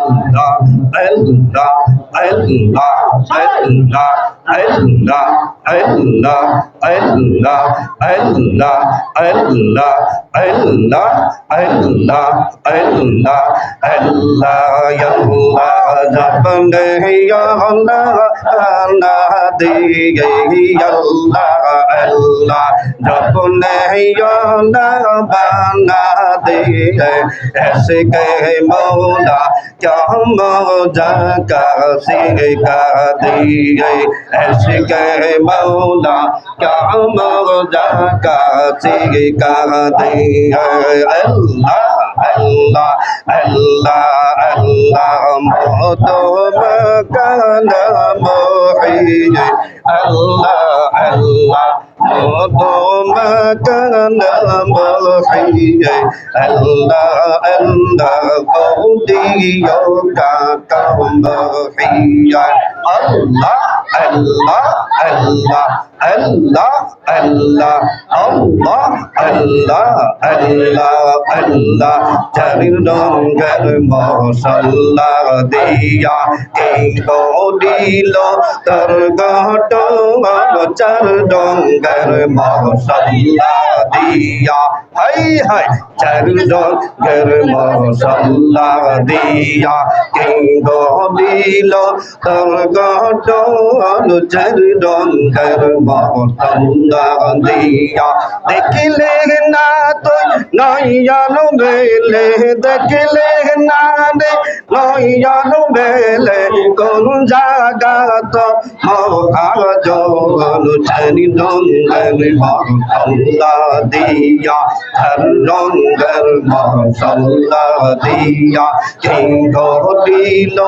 Allah, Allah, Allah, Allah, Allah, Allah, Allah, Allah, Allah, Allah, Allah, Allah, Allah, ya Allah, Japne ya Allah, Allah de ya Allah, Allah, Japne ya Allah, bana de ऐसे के मौला क्या मौजा का सिखा दिए ऐसे के मौला क्या मौजा का सिखा दिए अल्लाह अल्लाह अल्लाह अल्लाह मोतो मकान मोहिय अल्लाह अल्लाह मोतो मकान मोहिय अल्लाह अल्लाह गौदियो का काम मोहिय अल्लाह अल्लाह अल्लाह अल्लाह अल्लाह अल्लाह अल्लाह अल्लाह अल्लाह चरणगर मौसल्ला दिया किंको दिलो तरगटो चरणगर मौसल्ला दिया हाय हाय चरणगर मौसल्ला दिया किंको दिलो तरगटो चरणगर मौसल्ला दिया देखले ना तो नैयानो मेले देखले ना रे नैयानो मेले কোন জায়গা তো মহাজন চরি রঙের মহল্লা দিয়া হর রঙের মহল্লা দিয়া কে দিল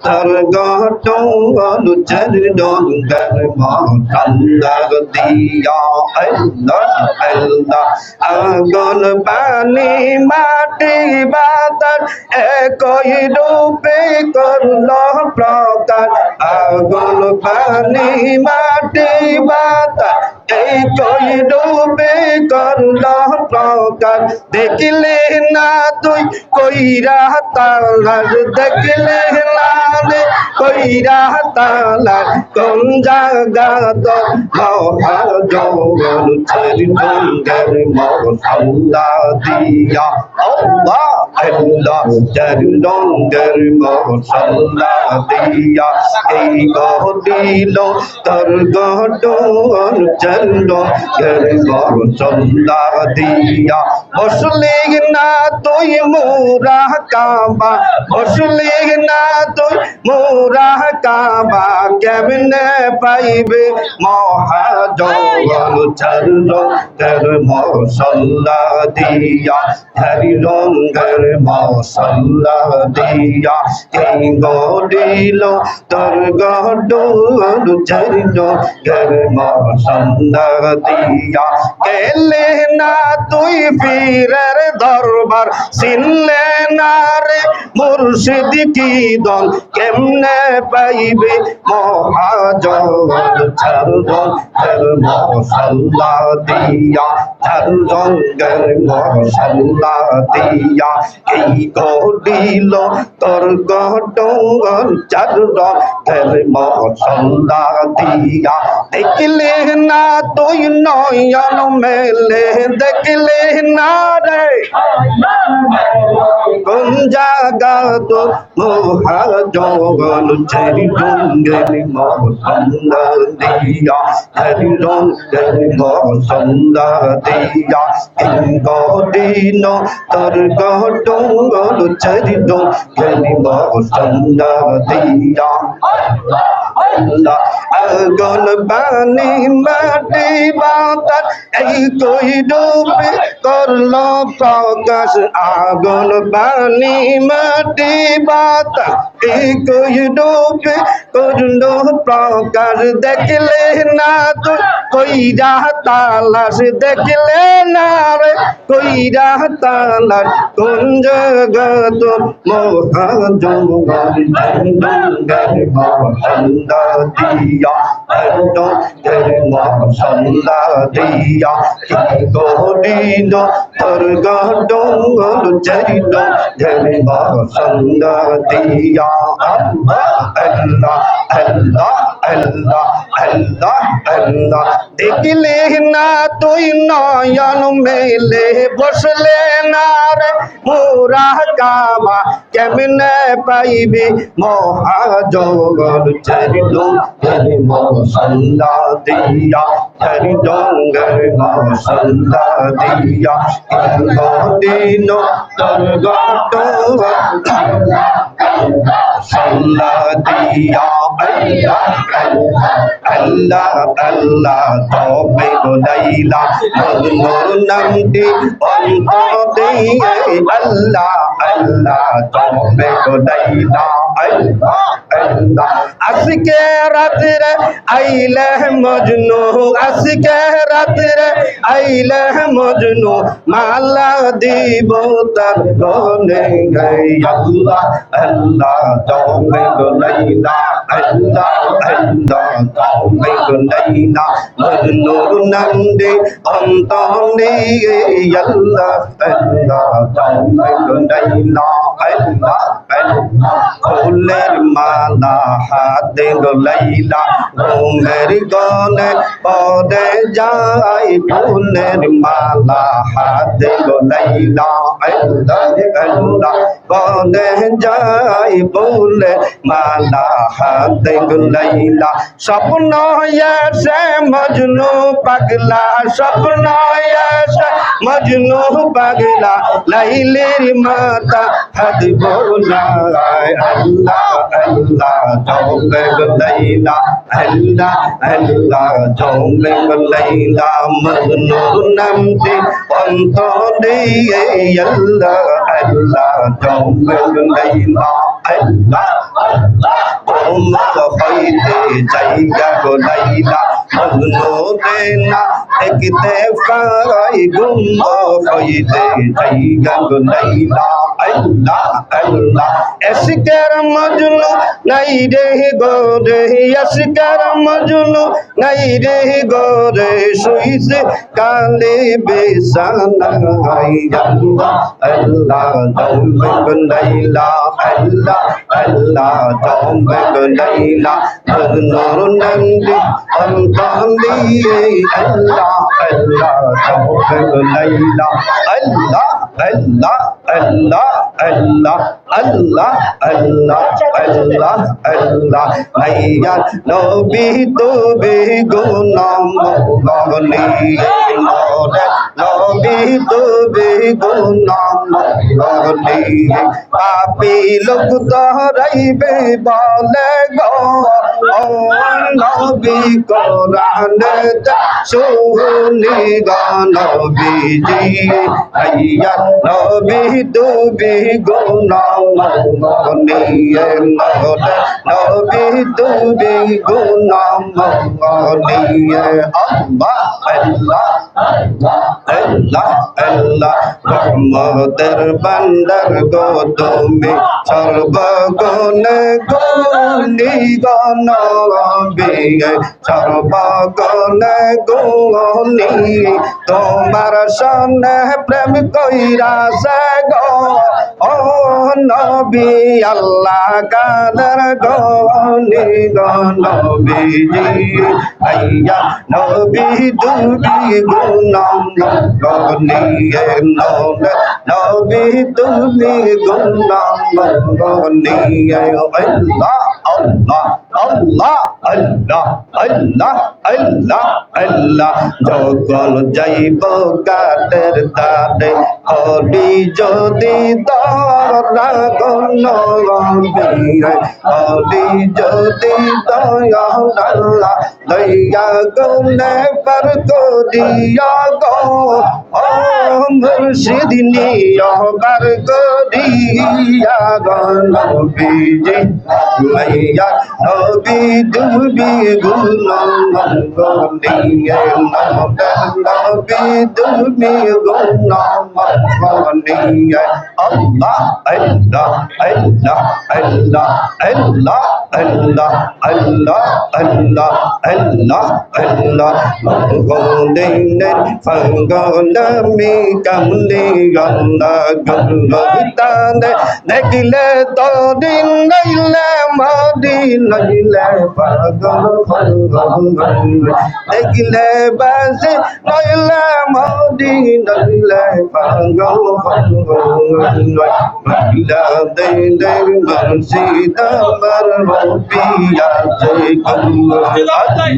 তার গটন চরি রঙের মহল্লা দিয়া আল্লাহ আল্লাহ আগুন পানি মাটি বাতাস একই রূপে করল প্রকাশ আগুন পানি মাটি বাতাস একই রূপে করল প্রকাশ দেখলে না তুই কইরা তালাশ দেখলে না রে কইরা তালাশ কোন জায়গা তো মহাজন চরিতঙ্গের মহল্লা দিয়া আল্লাহ আল্লাহ চরিতঙ্গের মহল্লা দিয়া এই গদিল তোর গটন চরিতঙ্গের মহল্লা দিয়া বসলে না তুই মোরা কাবা বসলে না তুই মোরা কাবা কেমনে পাইবে মহাজন চরিতঙ্গের মহল্লা দিয়া হরি রঙের মহল্লা দিয়া এই গদিল তোর গটন চরিতঙ্গের মহল্লা দিয়া গেলে না তুই পীরের দরবার চিনলে না রে মুর্শিদ কি দল কেমনে পাইবে মহাজন চরিতঙ্গের মহল্লা দিয়া হর রঙের মহল্লা দিয়া এই গদিল তোর গটন চরিতঙ্গের মহল্লা দিয়া দেখলে না তুই নয়ন মেলে দেখলে না রে কোন জায়গা তো মহাজন চরিতঙ্গের মহল্লা দিয়া হরি রঙের মহল্লা দিয়া দিন তোর গটন চরিতঙ্গের মহল্লা দিয়া আগুন পানি মাটি বাতাস এই কই ডুবে করল প্রকাশ আগুন পানি মাটি বাতাস এই কই ডুবে করল প্রকাশ দেখলে না তুই কইরা তালাশ দেখলে না রে কইরা তালাশ কোন জগত মহাজন দিয়া তোর মশলা দিয়া কি করিল তোর গডল চরিল ঢের মশলা দিয়া আল্লাহ আল্লাহ আল্লাহ আল্লাহ আল্লাহ আল্লাহ দেখলে না তুই নয়ন মেলে বসলে না রে মোরা কামা কেমনে পাইবি মহাজগর চরিল ঢের মশলা দিয়া ঢের ডঙ্গর মশলা দিয়া দিন তোর গডল সল্লা দিয়া আল্লাহ আল্লাহ তবে লাইলা মজনুর নামটি অন্তর দিয়ে আল্লাহ আল্লাহ তবে লাইলা আল্লাহ আল্লাহ আজকে রাতে আইলে মজনু আজকে রাতে আইলে মজনু মালা দিব তার গলে আল্লাহ আল্লাহ তবে লাইলা আল্লাহ আল্লাহ তবে লাইলা মজনুর নামটি অন্তর দিয়ে আল্লাহ আল্লাহ তবে লাইলা আল্লাহ আল্লাহ ফুলের মালা হাতে লাইলা ঘুমের গলে পদে যায় ফুলের মালা হাতে লাইলা আল্লাহ আল্লাহ পদে যায় ফুলের মালা হাতে লাইলা স্বপ্ন এসে মজনু পাগলা স্বপ্ন এসে মজনু পাগলা লাইলের মাতা হাত বোলায় আল্লাহ আল্লাহ তৌবে লাইলা আল্লাহ আল্লাহ তৌবে লাইলা মজনুর নামটি অন্তর দিয়ে আল্লাহ আল্লাহ তৌবে লাইলা আল্লাহ আল্লাহ ওমর হইতে জায়গা গো লাইলা মজনুরে না দেখতে পাই গুম হইতে জায়গা গো লাইলা আল্লাহ আল্লাহ এসকের মজনু নাই রে গোরে এসকের মজনু নাই রে গোরে শুইছে কালে বেসানাই আল্লাহ আল্লাহ তৌবে লাইলা আল্লাহ আল্লাহ তৌবে লাইলা মজনুর নামটি অন্তর দিয়ে আল্লাহ আল্লাহ তৌবে লাইলা আল্লাহ আল্লাহ আল্লাহ আল্লাহ আল্লাহ আল্লাহ আল্লাহ আল্লাহ মাইয়া নবী তবে গুনাম গলি মোরে নবী তবে গুনাম গলি পাপী লোক ধরাইবে বলে গো ও নবী কোরআন শুনি গো নবীজি আইয়া নবী তবে গুনাম গলিয়ে মোরে নবী তবে গুনাম গলিয়ে আল্লাহ আল্লাহ আল্লাহ আল্লাহ রহমতের বান্দার গো তুমি সর্বগুণে গুণী গণবী সর্বগুণে গুণী তোমার সনে প্রেম কইরা সে গো ও নবী আল্লাহ কাদের গনি গনবীজি আইয়া নবী তুমি গুনাম গনিয়ে নবী তুমি গুনাম গনিয়ে আল্লাহ আল্লাহ আল্লাহ আল্লাহ আল্লাহ আল্লাহ আল্লাহ যখন যাইব কাদের তারে হরি যদি দরা গনবীরে হরি যদি দয়া আল্লাহ দয়া গুনে পর করিয়া গো ও মুর্শিদ নিয়া পর করিয়া গনবীজি মাইয়া নবী তুমি গুণময় নিয়ে নবী তুমি গুণময় নিয়ে আল্লাহ আল্লাহ আল্লাহ আল্লাহ আল্লাহ আল্লাহ আল্লাহ আল্লাহ আল্লাহ আল্লাহ গোদিনের ফঙ্গলমি কমলি আল্লাহ গুলতানে দেখলে তো দিন গইলে মদি নইলে পাগল দেখলে বাসে নইলে মদি নইলে পাগল মহিলা দে মুর্শিদ আমার রবিয়া জয় আল্লাহ আল্লাহ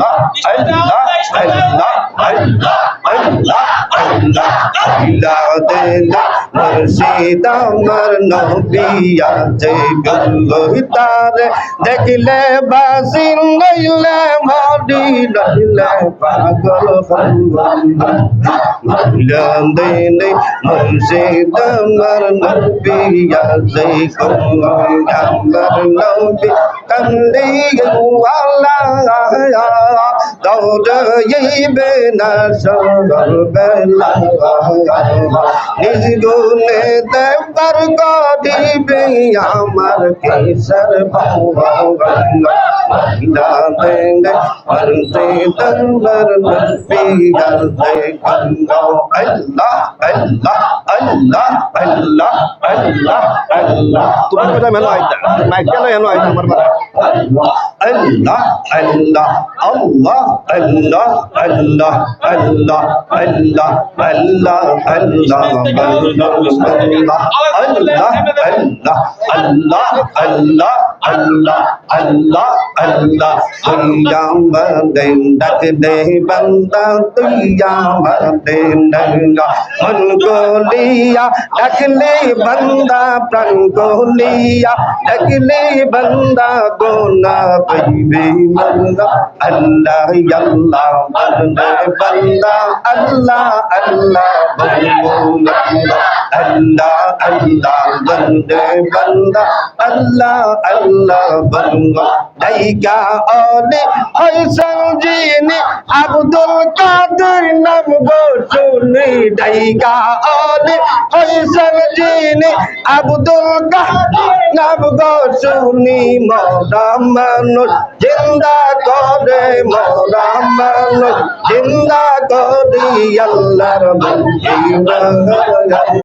আল্লাহ আল্লাহ আল্লাহ আল্লাহ মহিলা দে মুর্শিদ আমার নবিয়া জয় আল্লাহ তারে দেখলে বাসি নইলে মদি নইলে পাগল মহিলা দে মুর্শিদ আমার নবিয়া জয় আল্লাহ আমার নবী কমলি ওয়ালা দৌড়াইবে না সরল বেলা নিজ গুণে দেবার দিবে আমার কেশর মহিলা দেনে মরতে দরবার নবিয়া আল্লাহ আল্লাহ আল্লাহ আল্লাহ আল্লাহ আল্লাহ আল্লাহ তুমি কথা মেলো আইতা মাইক কেন এনো আইতা আমার বাবা আল্লাহ আল্লাহ আল্লাহ আল্লাহ আল্লাহ আল্লাহ আল্লাহ আল্লাহ আল্লাহ আল্লাহ আল্লাহ আল্লাহ আল্লাহ আল্লাহ আল্লাহ তুইয়া মদিন ডাক দে বান্দা তুইয়া মদিন মন গলিয়া ডাকলে বান্দা প্রাণ গলিয়া ডাকলে বান্দা গোনা পাইবে মন্দা আল্লাহ আল্লাহ বন্দে বান্দা আল্লাহ আল্লাহ আল্লাহ আল্লাহ বন্দে বান্দা আল্লাহ আল্লাহ বন্দা দাইকা ওলে হইসন জিনি আব্দুল কাদের নাম গো শুনি দাইকা ওলে হইসন জিনি আব্দুল কাদের নাম গো শুনি মওলা মানুষ জিন্দা করে মওলা মানুষ জিন্দা করি আল্লাহর বন্দি